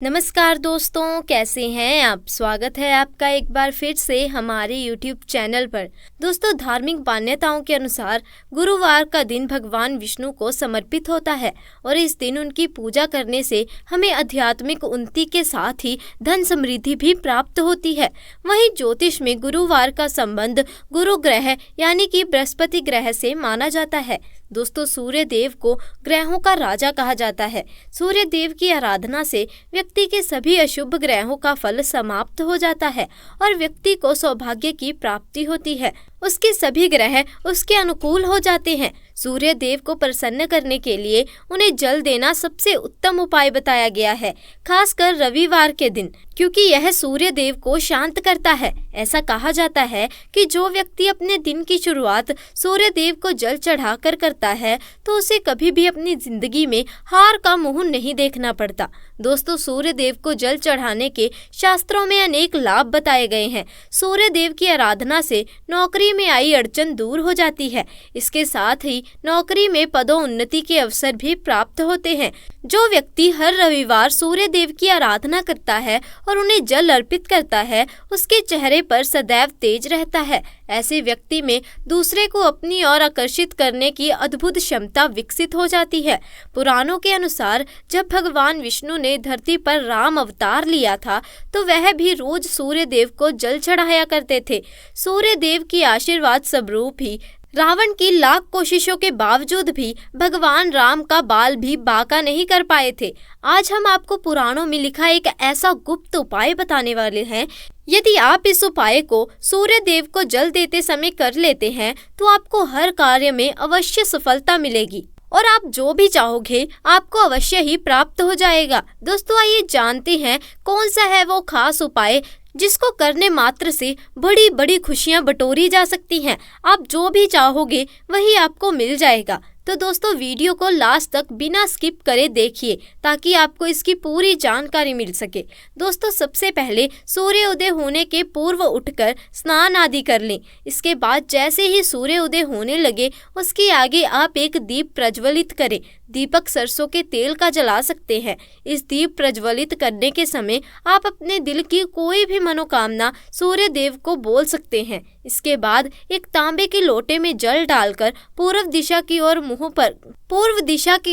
नमस्कार दोस्तों, कैसे हैं आप। स्वागत है आपका एक बार फिर से हमारे YouTube चैनल पर। दोस्तों, धार्मिक मान्यताओं के अनुसार गुरुवार का दिन भगवान विष्णु को समर्पित होता है और इस दिन उनकी पूजा करने से हमें आध्यात्मिक उन्नति के साथ ही धन समृद्धि भी प्राप्त होती है। वहीं ज्योतिष में गुरुवार का संबंध गुरु ग्रह यानी कि बृहस्पति ग्रह से माना जाता है। दोस्तों, सूर्य देव को ग्रहों का राजा कहा जाता है। सूर्य देव की आराधना से व्यक्ति के सभी अशुभ ग्रहों का फल समाप्त हो जाता है और व्यक्ति को सौभाग्य की प्राप्ति होती है। उसके सभी ग्रह उसके अनुकूल हो जाते हैं। सूर्य देव को प्रसन्न करने के लिए उन्हें जल देना सबसे उत्तम उपाय बताया गया है, खासकर रविवार के दिन, क्योंकि यह सूर्य देव को शांत करता है। ऐसा कहा जाता है कि जो व्यक्ति अपने दिन की शुरुआत सूर्य देव को जल चढ़ाकर करता है तो उसे कभी भी अपनी जिंदगी में हार का मुंह नहीं देखना पड़ता। दोस्तों, सूर्य देव को जल चढ़ाने के शास्त्रों में अनेक लाभ बताए गए हैं। सूर्य देव की आराधना से नौकरी में आई अड़चन दूर हो जाती है। इसके साथ ही नौकरी में पदोन्नति के अवसर भी प्राप्त होते हैं। जो व्यक्ति हर रविवार सूर्य देव की आराधना करता है और उन्हें जल अर्पित करता है, उसके चेहरे पर सदैव तेज रहता है। ऐसे व्यक्ति में दूसरे को अपनी ओर आकर्षित करने की अद्भुत क्षमता विकसित हो जाती है। पुराणों के अनुसार जब भगवान विष्णु ने धरती पर राम अवतार लिया था तो वह भी रोज सूर्य देव को जल चढ़ाया करते थे। सूर्य देव की आशीर्वाद स्वरूप ही रावण की लाख कोशिशों के बावजूद भी भगवान राम का बाल भी बांका नहीं कर पाए थे। आज हम आपको पुराणों में लिखा एक ऐसा गुप्त उपाय बताने वाले हैं। यदि आप इस उपाय को सूर्य देव को जल देते समय कर लेते हैं तो आपको हर कार्य में अवश्य सफलता मिलेगी और आप जो भी चाहोगे आपको अवश्य ही प्राप्त हो जाएगा। दोस्तों, आइए जानते हैं कौन सा है वो खास उपाय जिसको करने मात्र से बड़ी बड़ी खुशियां बटोरी जा सकती हैं। आप जो भी चाहोगे वही आपको मिल जाएगा। तो दोस्तों, वीडियो को लास्ट तक बिना स्किप करे देखिए ताकि आपको इसकी पूरी जानकारी मिल सके। दोस्तों, सबसे पहले सूर्योदय होने के पूर्व उठकर स्नान आदि कर लें। इसके बाद जैसे ही सूर्योदय होने लगे उसके आगे आप एक दीप प्रज्वलित करें। दीपक सरसों के तेल का जला सकते हैं। इस दीप प्रज्वलित करने के समय आप अपने दिल की कोई भी मनोकामना सूर्य देव को बोल सकते हैं। इसके बाद एक तांबे के लोटे में जल डालकर पूर्व दिशा की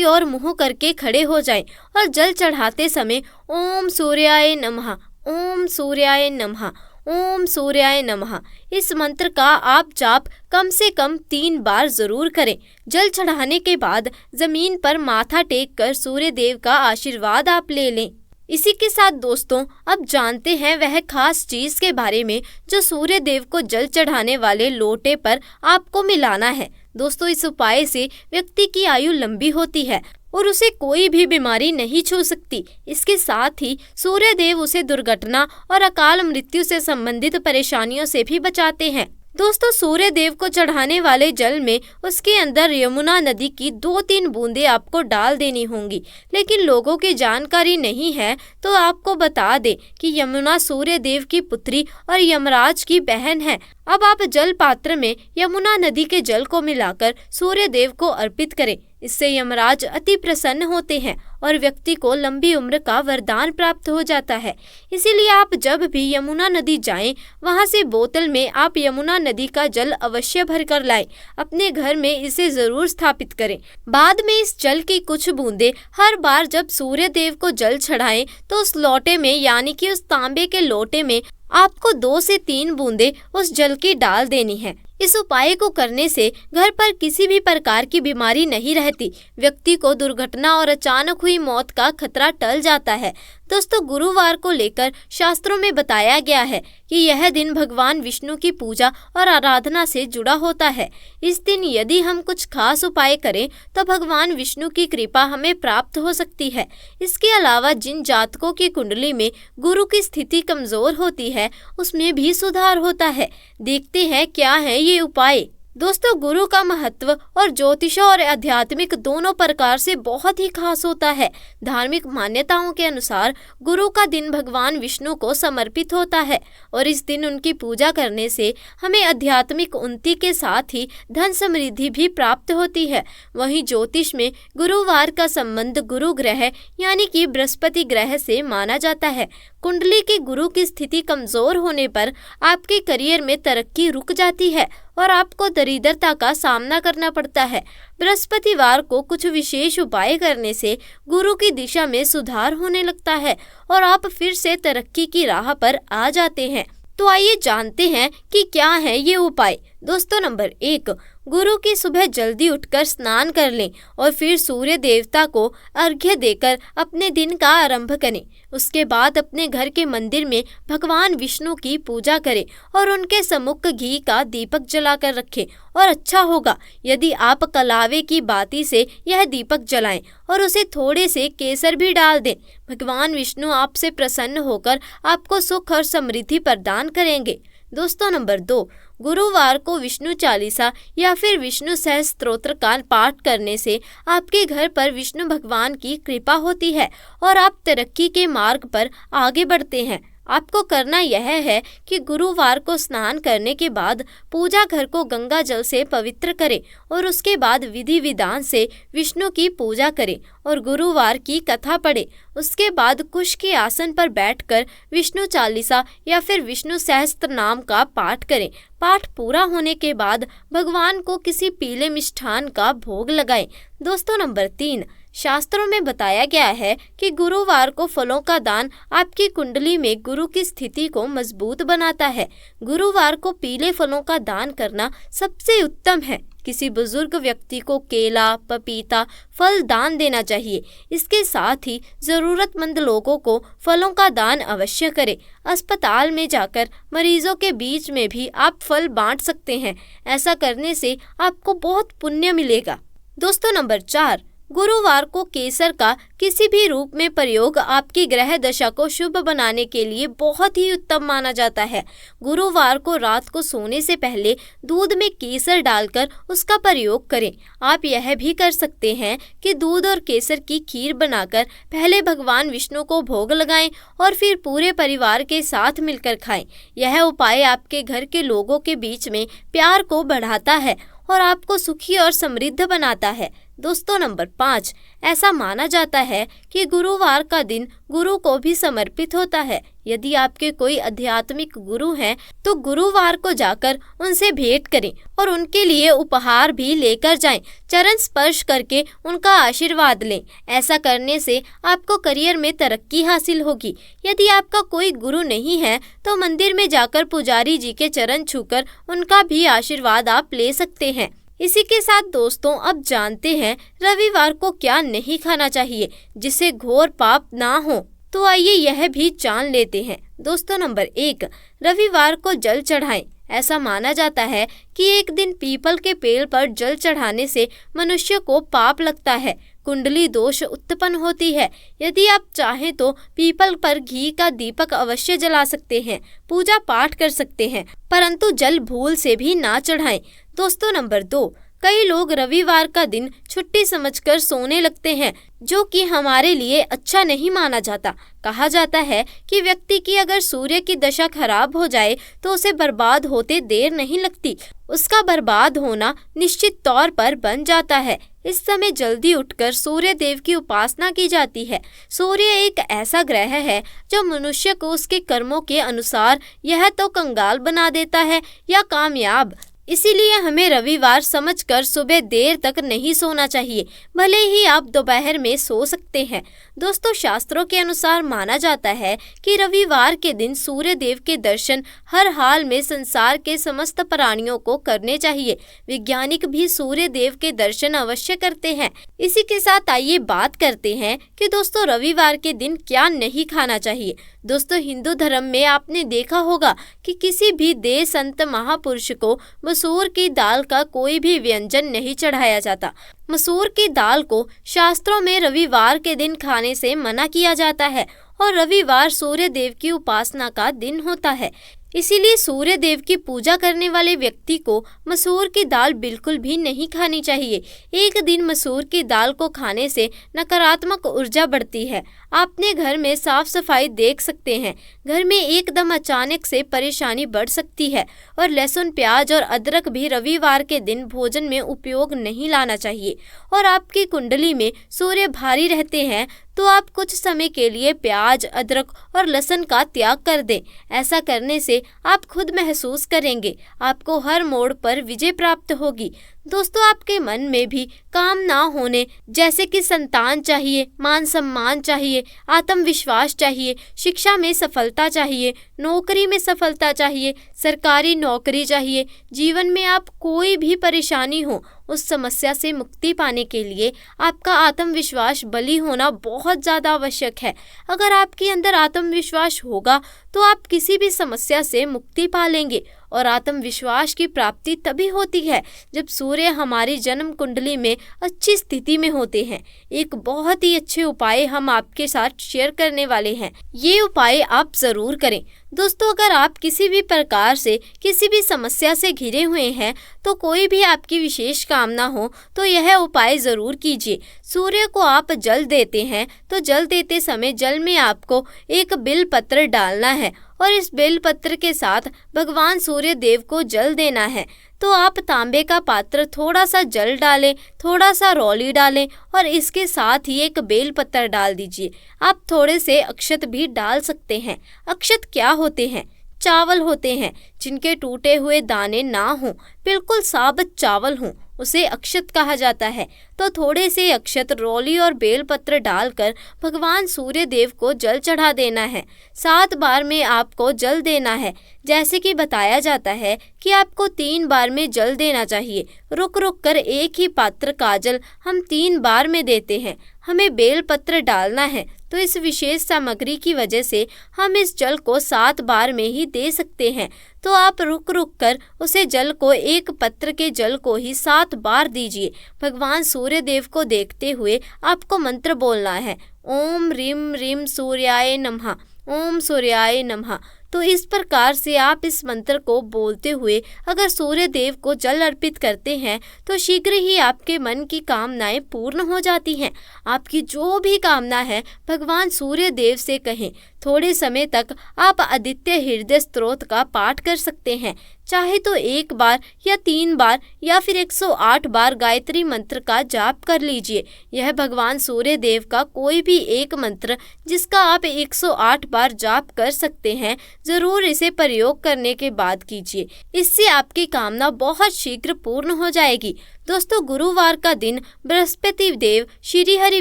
ओर मुंह करके खड़े हो जाएं और जल चढ़ाते समय ओम सूर्याय नमः, ओम सूर्याय नमः, ओम सूर्याय नमः इस मंत्र का आप जाप कम से कम 3 बार जरूर करें। जल चढ़ाने के बाद जमीन पर माथा टेक कर सूर्य देव का आशीर्वाद आप ले लें। इसी के साथ दोस्तों, अब जानते हैं वह खास चीज के बारे में जो सूर्य देव को जल चढ़ाने वाले लोटे पर आपको मिलाना है। दोस्तों, इस उपाय से व्यक्ति की आयु लंबी होती है और उसे कोई भी बीमारी नहीं छू सकती। इसके साथ ही सूर्य देव उसे दुर्घटना और अकाल मृत्यु से संबंधित परेशानियों से भी बचाते हैं। दोस्तों, सूर्य देव को चढ़ाने वाले जल में उसके अंदर यमुना नदी की 2-3 बूंदें आपको डाल देनी होंगी। लेकिन लोगों की जानकारी नहीं है तो आपको बता दें कि यमुना सूर्य देव की पुत्री और यमराज की बहन है। अब आप जल पात्र में यमुना नदी के जल को मिलाकर सूर्य देव को अर्पित करें। इससे यमराज अति प्रसन्न होते हैं और व्यक्ति को लंबी उम्र का वरदान प्राप्त हो जाता है। इसीलिए आप जब भी यमुना नदी जाएं, वहां से बोतल में आप यमुना नदी का जल अवश्य भर कर लाएं। अपने घर में इसे जरूर स्थापित करें। बाद में इस जल की कुछ बूंदें हर बार जब सूर्य देव को जल चढ़ाएं तो उस लोटे में यानी कि उस तांबे के लोटे में आपको 2 से 3 बूंदें उस जल की डाल देनी है। इस उपाय को करने से घर पर किसी भी प्रकार की बीमारी नहीं रहती। व्यक्ति को दुर्घटना और अचानक हुई मौत का खतरा टल जाता है। दोस्तों, गुरुवार को लेकर शास्त्रों में बताया गया है कि यह दिन भगवान विष्णु की पूजा और आराधना से जुड़ा होता है। इस दिन यदि हम कुछ खास उपाय करें तो भगवान विष्णु की कृपा हमें प्राप्त हो सकती है। इसके अलावा जिन जातकों की कुंडली में गुरु की स्थिति कमजोर होती है उसमें भी सुधार होता है। देखते हैं क्या है ये उपाय। दोस्तों, गुरु का महत्व और ज्योतिष और आध्यात्मिक दोनों प्रकार से बहुत ही खास होता है। धार्मिक मान्यताओं के अनुसार गुरु का दिन भगवान विष्णु को समर्पित होता है और इस दिन उनकी पूजा करने से हमें आध्यात्मिक उन्नति के साथ ही धन समृद्धि भी प्राप्त होती है। वहीं ज्योतिष में गुरुवार का संबंध गुरु ग्रह यानी कि बृहस्पति ग्रह से माना जाता है। कुंडली की गुरु की स्थिति कमजोर होने पर आपके करियर में तरक्की रुक जाती है और आपको दरिद्रता का सामना करना पड़ता है। बृहस्पतिवार को कुछ विशेष उपाय करने से गुरु की दिशा में सुधार होने लगता है और आप फिर से तरक्की की राह पर आ जाते हैं। तो आइए जानते हैं कि क्या है ये उपाय। दोस्तों, नंबर 1, गुरु की सुबह जल्दी उठकर स्नान कर लें और फिर सूर्य देवता को अर्घ्य देकर अपने दिन का आरंभ करें। उसके बाद अपने घर के मंदिर में भगवान विष्णु की पूजा करें और उनके सम्मुख घी का दीपक जलाकर रखें। और अच्छा होगा यदि आप कलावे की बाती से यह दीपक जलाएं और उसे थोड़े से केसर भी डाल दें। भगवान विष्णु आपसे प्रसन्न होकर आपको सुख और समृद्धि प्रदान करेंगे। दोस्तों, नंबर 2, गुरुवार को विष्णु चालीसा या फिर विष्णु सहस्त्रोत्र का पाठ करने से आपके घर पर विष्णु भगवान की कृपा होती है और आप तरक्की के मार्ग पर आगे बढ़ते हैं। आपको करना यह है कि गुरुवार को स्नान करने के बाद पूजा घर को गंगा जल से पवित्र करें और उसके बाद विधि विधान से विष्णु की पूजा करें और गुरुवार की कथा पढ़ें। उसके बाद कुश के आसन पर बैठकर विष्णु चालीसा या फिर विष्णु सहस्त्र नाम का पाठ करें। पाठ पूरा होने के बाद भगवान को किसी पीले मिष्ठान का भोग लगाएं। दोस्तों, नंबर 3, शास्त्रों में बताया गया है कि गुरुवार को फलों का दान आपकी कुंडली में गुरु की स्थिति को मजबूत बनाता है। गुरुवार को पीले फलों का दान करना सबसे उत्तम है। किसी बुजुर्ग व्यक्ति को केला, पपीता, फल दान देना चाहिए। इसके साथ ही जरूरतमंद लोगों को फलों का दान अवश्य करें। अस्पताल में जाकर मरीजों के बीच में भी आप फल बांट सकते हैं। ऐसा करने से आपको बहुत पुण्य मिलेगा। दोस्तों, नंबर 4, गुरुवार को केसर का किसी भी रूप में प्रयोग आपकी ग्रह दशा को शुभ बनाने के लिए बहुत ही उत्तम माना जाता है। गुरुवार को रात को सोने से पहले दूध में केसर डालकर उसका प्रयोग करें। आप यह भी कर सकते हैं कि दूध और केसर की खीर बनाकर पहले भगवान विष्णु को भोग लगाएं और फिर पूरे परिवार के साथ मिलकर खाएं। यह उपाय आपके घर के लोगों के बीच में प्यार को बढ़ाता है और आपको सुखी और समृद्ध बनाता है। दोस्तों, नंबर 5, ऐसा माना जाता है कि गुरुवार का दिन गुरु को भी समर्पित होता है। यदि आपके कोई आध्यात्मिक गुरु हैं तो गुरुवार को जाकर उनसे भेंट करें और उनके लिए उपहार भी लेकर जाएं। चरण स्पर्श करके उनका आशीर्वाद लें। ऐसा करने से आपको करियर में तरक्की हासिल होगी। यदि आपका कोई गुरु नहीं है तो मंदिर में जाकर पुजारी जी के चरण छूकर उनका भी आशीर्वाद आप ले सकते हैं। इसी के साथ दोस्तों, अब जानते हैं रविवार को क्या नहीं खाना चाहिए जिससे घोर पाप ना हो। तो आइए यह भी जान लेते हैं। दोस्तों, नंबर 1, रविवार को जल चढ़ाएं। ऐसा माना जाता है कि एक दिन पीपल के पेड़ पर जल चढ़ाने से मनुष्य को पाप लगता है, कुंडली दोष उत्पन्न होती है। यदि आप चाहें तो पीपल पर घी का दीपक अवश्य जला सकते हैं, पूजा पाठ कर सकते हैं, परंतु जल भूल से भी ना चढ़ाएं। दोस्तों, नंबर 2, कई लोग रविवार का दिन छुट्टी समझकर सोने लगते हैं, जो कि हमारे लिए अच्छा नहीं माना जाता। कहा जाता है कि व्यक्ति की अगर सूर्य की दशा खराब हो जाए तो उसे बर्बाद होते देर नहीं लगती। उसका बर्बाद होना निश्चित तौर पर बन जाता है। इस समय जल्दी उठकर सूर्य देव की उपासना की जाती है। सूर्य एक ऐसा ग्रह है जो मनुष्य को उसके कर्मों के अनुसार यह तो कंगाल बना देता है या कामयाब। इसीलिए हमें रविवार समझकर सुबह देर तक नहीं सोना चाहिए, भले ही आप दोपहर में सो सकते हैं। दोस्तों, शास्त्रों के अनुसार माना जाता है कि रविवार के दिन सूर्य देव के दर्शन हर हाल में संसार के समस्त प्राणियों को करने चाहिए। वैज्ञानिक भी सूर्य देव के दर्शन अवश्य करते हैं। इसी के साथ आइए बात करते हैं कि दोस्तों रविवार के दिन क्या नहीं खाना चाहिए। दोस्तों, हिंदू धर्म में आपने देखा होगा कि किसी भी देव संत महापुरुष को मसूर की दाल का कोई भी व्यंजन नहीं चढ़ाया जाता। मसूर की दाल को शास्त्रों में रविवार के दिन खाने से मना किया जाता है और रविवार सूर्य देव की उपासना का दिन होता है। इसीलिए सूर्य देव की पूजा करने वाले व्यक्ति को मसूर की दाल बिल्कुल भी नहीं खानी चाहिए। एक दिन मसूर की दाल को खाने से नकारात्मक ऊर्जा बढ़ती है। अपने घर में साफ सफाई देख सकते हैं। घर में एकदम अचानक से परेशानी बढ़ सकती है। और लहसुन, प्याज और अदरक भी रविवार के दिन भोजन में उपयोग नहीं लाना चाहिए। और आपकी कुंडली में सूर्य भारी रहते हैं तो आप कुछ समय के लिए प्याज, अदरक और लहसुन का त्याग कर दें। ऐसा करने से आप खुद महसूस करेंगे आपको हर मोड़ पर विजय प्राप्त होगी। दोस्तों, आपके मन में भी काम ना होने जैसे कि संतान चाहिए, मान सम्मान चाहिए, आत्मविश्वास चाहिए, शिक्षा में सफलता चाहिए, नौकरी में सफलता चाहिए, सरकारी नौकरी चाहिए, जीवन में आप कोई भी परेशानी हो, उस समस्या से मुक्ति पाने के लिए आपका आत्मविश्वास बली होना बहुत ज़्यादा आवश्यक है। अगर आपके अंदर आत्मविश्वास होगा तो आप किसी भी समस्या से मुक्ति पा लेंगे। और आत्मविश्वास की प्राप्ति तभी होती है जब सूर्य हमारी जन्म कुंडली में अच्छी स्थिति में होते हैं। एक बहुत ही अच्छे उपाय हम आपके साथ शेयर करने वाले हैं। ये उपाय आप ज़रूर करें। दोस्तों, अगर आप किसी भी प्रकार से किसी भी समस्या से घिरे हुए हैं तो कोई भी आपकी विशेष कामना हो तो यह उपाय ज़रूर कीजिए। सूर्य को आप जल देते हैं तो जल देते समय जल में आपको एक बिल पत्र डालना है और इस बेल पत्र के साथ भगवान सूर्य देव को जल देना है। तो आप तांबे का पात्र थोड़ा सा जल डालें, थोड़ा सा रौली डालें और इसके साथ ही एक बेल पत्र डाल दीजिए। आप थोड़े से अक्षत भी डाल सकते हैं। अक्षत क्या होते हैं? चावल होते हैं जिनके टूटे हुए दाने ना हों, बिल्कुल साबुत चावल हों, उसे अक्षत कहा जाता है। तो थोड़े से अक्षत, रौली और बेलपत्र डालकर भगवान सूर्य देव को जल चढ़ा देना है। 7 बार में आपको जल देना है। जैसे कि बताया जाता है कि आपको 3 बार में जल देना चाहिए। रुक रुक कर एक ही पात्र का जल हम 3 बार में देते हैं। हमें बेलपत्र डालना है तो इस विशेष सामग्री की वजह से हम इस जल को 7 बार में ही दे सकते हैं। तो आप रुक रुक कर उसे जल को, एक पत्र के जल को ही 7 बार दीजिए। भगवान सूर्य देव को देखते हुए आपको मंत्र बोलना है, ओम रीम रीम सूर्याय नमः, ओम सूर्याय नमः। तो इस प्रकार से आप इस मंत्र को बोलते हुए अगर सूर्य देव को जल अर्पित करते हैं तो शीघ्र ही आपके मन की कामनाएं पूर्ण हो जाती हैं। आपकी जो भी कामना है भगवान सूर्य देव से कहें। थोड़े समय तक आप आदित्य हृदय स्तोत्र का पाठ कर सकते हैं। चाहे तो 1 बार या 3 बार या फिर 108 बार गायत्री मंत्र का जाप कर लीजिए। यह भगवान सूर्य देव का कोई भी एक मंत्र जिसका आप 108 बार जाप कर सकते हैं, जरूर इसे प्रयोग करने के बाद कीजिए। इससे आपकी कामना बहुत शीघ्र पूर्ण हो जाएगी। दोस्तों, गुरुवार का दिन बृहस्पति देव, श्री हरि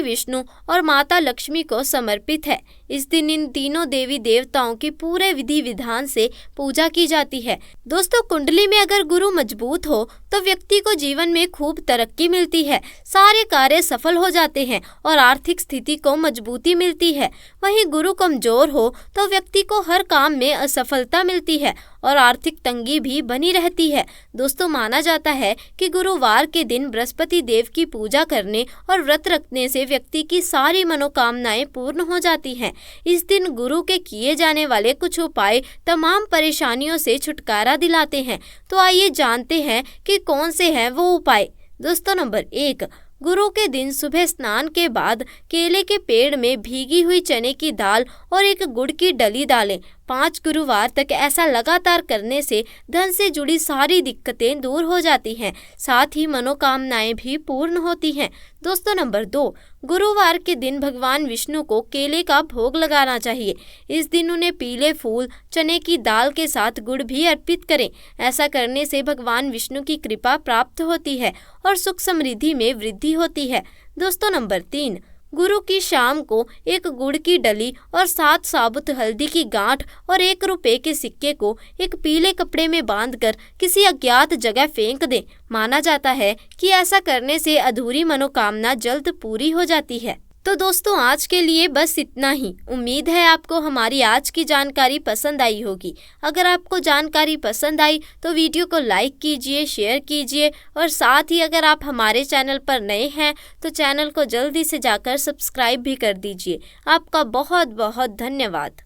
विष्णु और माता लक्ष्मी को समर्पित है। इस दिन इन तीनों देवी देवताओं की पूरे विधि विधान से पूजा की जाती है। दोस्तों, कुंडली में अगर गुरु मजबूत हो तो व्यक्ति को जीवन में खूब तरक्की मिलती है, सारे कार्य सफल हो जाते हैं और आर्थिक स्थिति को मजबूती मिलती है। वहीं गुरु कमजोर हो तो व्यक्ति को हर काम में असफलता मिलती है और आर्थिक तंगी भी बनी रहती है। दोस्तों, माना जाता है कि गुरुवार के दिन बृहस्पति देव की पूजा करने और व्रत रखने से व्यक्ति की सारी मनोकामनाएं पूर्ण हो जाती हैं। इस दिन गुरु के किए जाने वाले कुछ उपाय तमाम परेशानियों से छुटकारा दिलाते हैं। तो आइए जानते हैं कि कौन से हैं वो उपाय। दोस्तों, नंबर 1, गुरु के दिन सुबह स्नान के बाद केले के पेड़ में भीगी हुई चने की दाल और एक गुड़ की डली डालें। 5 गुरुवार तक ऐसा लगातार करने से धन से जुड़ी सारी दिक्कतें दूर हो जाती हैं, साथ ही मनोकामनाएं भी पूर्ण होती हैं। दोस्तों, नंबर 2, गुरुवार के दिन भगवान विष्णु को केले का भोग लगाना चाहिए। इस दिन उन्हें पीले फूल, चने की दाल के साथ गुड़ भी अर्पित करें। ऐसा करने से भगवान विष्णु की कृपा प्राप्त होती है और सुख समृद्धि में वृद्धि होती है। दोस्तों, नंबर 3, गुरु की शाम को एक गुड़ की डली और 7 साबुत हल्दी की गांठ और 1 रुपए के सिक्के को एक पीले कपड़े में बांधकर किसी अज्ञात जगह फेंक दें। माना जाता है कि ऐसा करने से अधूरी मनोकामना जल्द पूरी हो जाती है। तो दोस्तों, आज के लिए बस इतना ही। उम्मीद है आपको हमारी आज की जानकारी पसंद आई होगी। अगर आपको जानकारी पसंद आई तो वीडियो को लाइक कीजिए, शेयर कीजिए और साथ ही अगर आप हमारे चैनल पर नए हैं तो चैनल को जल्दी से जाकर सब्सक्राइब भी कर दीजिए। आपका बहुत बहुत धन्यवाद।